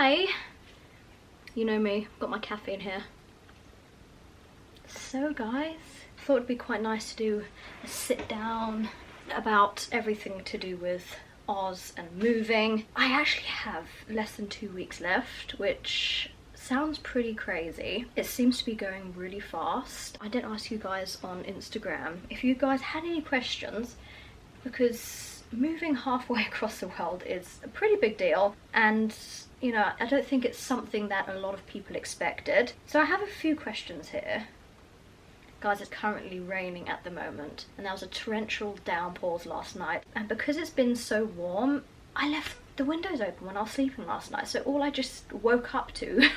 Hi. You know me, got my caffeine here. So guys, I thought it'd be quite nice to do a sit down about everything to do with Oz and moving. I actually have less than 2 weeks left, which sounds pretty crazy. It seems to be going really fast. I did ask you guys on Instagram if you guys had any questions, because moving halfway across the world is a pretty big deal, and you know, I don't think it's something that a lot of people expected. So I have a few questions here. Guys, it's currently raining at the moment, and there was a torrential downpours last night, and because it's been so warm, I left the windows open when I was sleeping last night, so all I just woke up to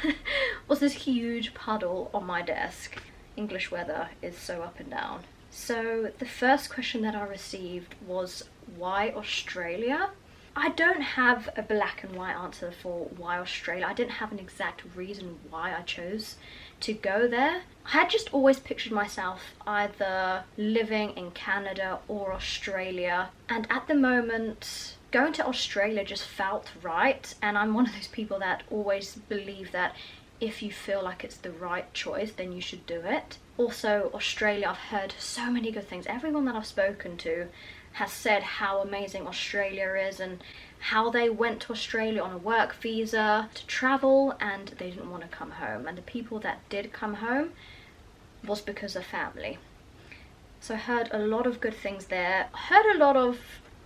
was this huge puddle on my desk. English weather is so up and down. So the first question that I received was, why Australia? I don't have a black and white answer for why Australia. I didn't have an exact reason why I chose to go there. I had just always pictured myself either living in Canada or Australia, and at the moment going to Australia just felt right, and I'm one of those people that always believe that if you feel like it's the right choice, then you should do it. Also, Australia, I've heard so many good things. Everyone that I've spoken to has said how amazing Australia is and how they went to Australia on a work visa to travel and they didn't want to come home. And the people that did come home was because of family. So I heard a lot of good things there. I heard a lot of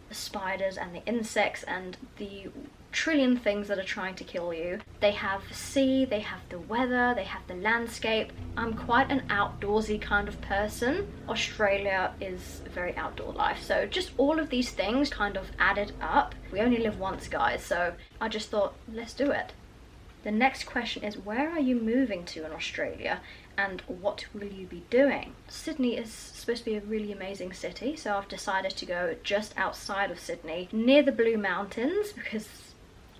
the spiders and the insects and the trillion things that are trying to kill you. They have the sea, they have the weather, they have the landscape. I'm quite an outdoorsy kind of person. Australia is a very outdoor life, so just all of these things kind of added up. We only live once, guys, so I just thought, let's do it. The next question is, where are you moving to in Australia and what will you be doing? Sydney is supposed to be a really amazing city, so I've decided to go just outside of Sydney, near the Blue Mountains, because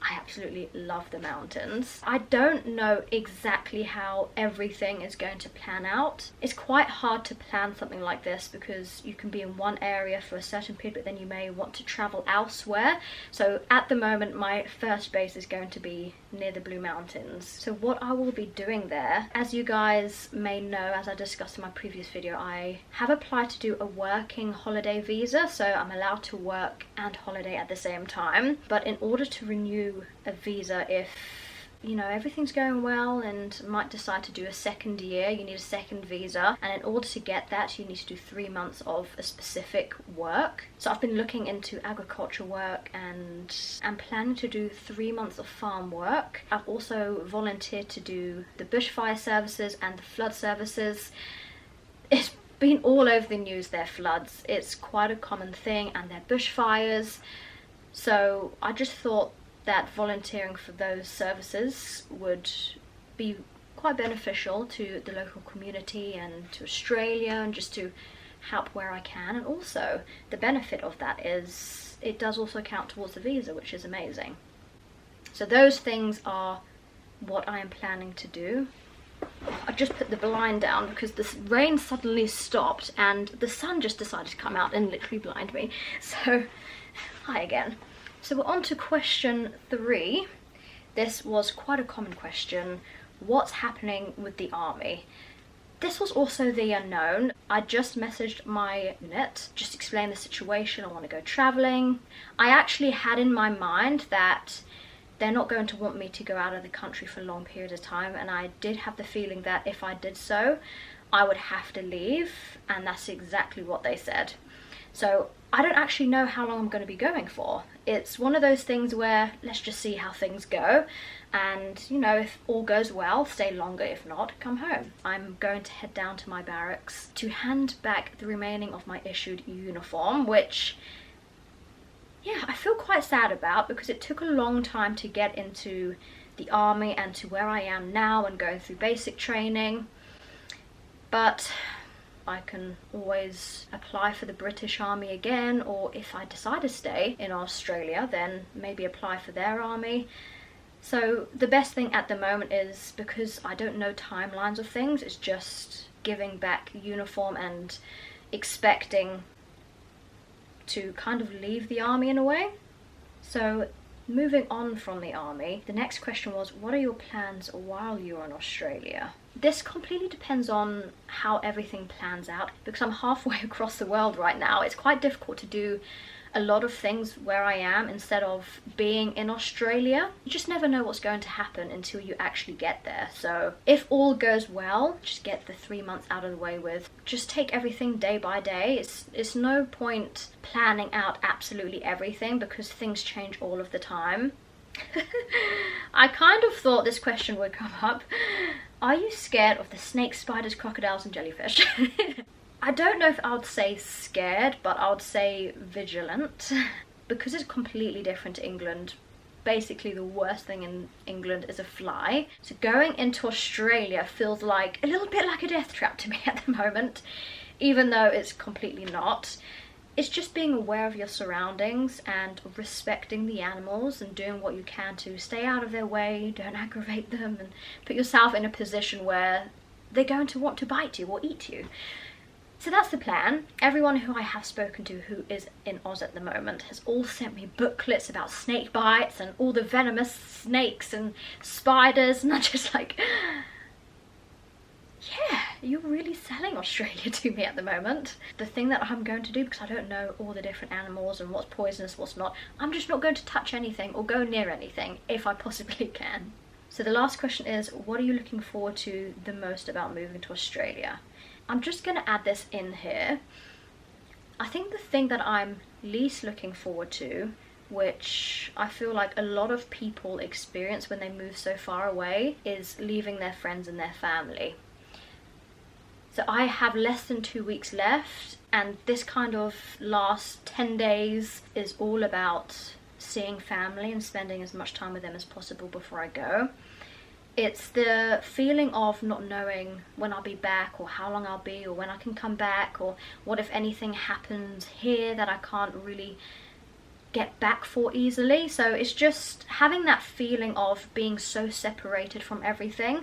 I absolutely love the mountains. I don't know exactly how everything is going to plan out. It's quite hard to plan something like this because you can be in one area for a certain period, but then you may want to travel elsewhere. So at the moment, my first base is going to be near the Blue Mountains. So what I will be doing there, as you guys may know, as I discussed in my previous video, I have applied to do a working holiday visa, so I'm allowed to work and holiday at the same time. But in order to renew a visa, if you know everything's going well and might decide to do a second year, you need a second visa, and in order to get that you need to do 3 months of a specific work. So I've been looking into agriculture work and I'm planning to do 3 months of farm work. I've also volunteered to do the bushfire services and the flood services. It's been all over the news, their floods. It's quite a common thing, and their bushfires. So I just thought that volunteering for those services would be quite beneficial to the local community and to Australia, and just to help where I can. And also the benefit of that is it does also count towards the visa, which is amazing. So those things are what I am planning to do. I just put the blind down because the rain suddenly stopped and the sun just decided to come out and literally blind me. So hi again. So we're on to question 3. This was quite a common question. What's happening with the army? This was also the unknown. I just messaged my unit, just explained the situation. I want to go traveling. I actually had in my mind that they're not going to want me to go out of the country for a long period of time, and I did have the feeling that if I did so, I would have to leave, and that's exactly what they said. So I don't actually know how long I'm going to be going for. It's one of those things where let's just see how things go, and you know, if all goes well, stay longer. If not, come home. I'm going to head down to my barracks to hand back the remaining of my issued uniform, which, yeah, I feel quite sad about because it took a long time to get into the army and to where I am now and going through basic training. But I can always apply for the British Army again, or if I decide to stay in Australia, then maybe apply for their army. So the best thing at the moment is, because I don't know timelines of things, it's just giving back uniform and expecting to kind of leave the army in a way. So moving on from the army, the next question was, what are your plans while you're in Australia? This completely depends on how everything plans out. Because I'm halfway across the world right now, it's quite difficult to do a lot of things where I am instead of being in Australia. You just never know what's going to happen until you actually get there. So if all goes well, just get the 3 months out of the way with. Just take everything day by day. It's no point planning out absolutely everything because things change all of the time. I kind of thought this question would come up. Are you scared of the snakes, spiders, crocodiles and jellyfish? I don't know if I would say scared, but I would say vigilant. Because it's completely different to England, basically the worst thing in England is a fly. So going into Australia feels like a little bit like a death trap to me at the moment, even though it's completely not. It's just being aware of your surroundings and respecting the animals and doing what you can to stay out of their way, don't aggravate them, and put yourself in a position where they're going to want to bite you or eat you. So that's the plan. Everyone who I have spoken to who is in Oz at the moment has all sent me booklets about snake bites and all the venomous snakes and spiders, and I'm just like, yeah, you're really selling Australia to me at the moment. The thing that I'm going to do, because I don't know all the different animals and what's poisonous, what's not, I'm just not going to touch anything or go near anything if I possibly can. So the last question is, what are you looking forward to the most about moving to Australia? I'm just going to add this in here. I think the thing that I'm least looking forward to, which I feel like a lot of people experience when they move so far away, is leaving their friends and their family. So I have less than 2 weeks left, and this kind of last 10 days is all about seeing family and spending as much time with them as possible before I go. It's the feeling of not knowing when I'll be back or how long I'll be or when I can come back, or what if anything happens here that I can't really get back for easily. So it's just having that feeling of being so separated from everything,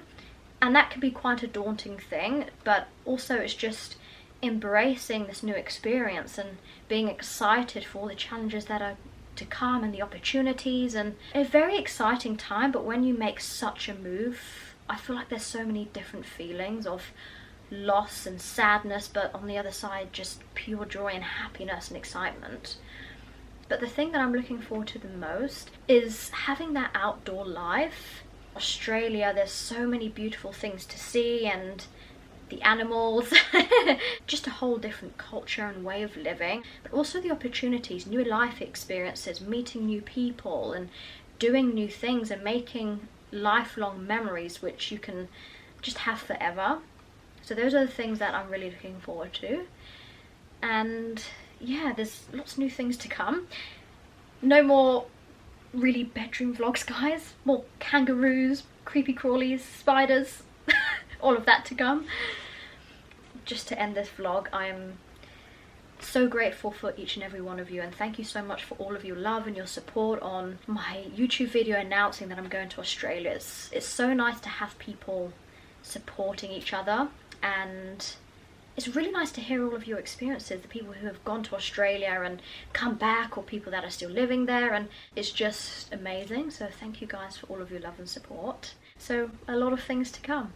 and that can be quite a daunting thing, but also it's just embracing this new experience and being excited for all the challenges that are to come and the opportunities, and a very exciting time. But when you make such a move, I feel like there's so many different feelings of loss and sadness, but on the other side just pure joy and happiness and excitement. But the thing that I'm looking forward to the most is having that outdoor life. Australia, there's so many beautiful things to see, and the animals, just a whole different culture and way of living, but also the opportunities, new life experiences, meeting new people and doing new things and making lifelong memories which you can just have forever. So those are the things that I'm really looking forward to. And yeah, there's lots of new things to come. No more really bedroom vlogs, guys. More kangaroos, creepy crawlies, spiders, all of that to come. Just to end this vlog, I am so grateful for each and every one of you, and thank you so much for all of your love and your support on my YouTube video announcing that I'm going to Australia. It's so nice to have people supporting each other, and it's really nice to hear all of your experiences, the people who have gone to Australia and come back, or people that are still living there, and it's just amazing. So thank you guys for all of your love and support. So a lot of things to come.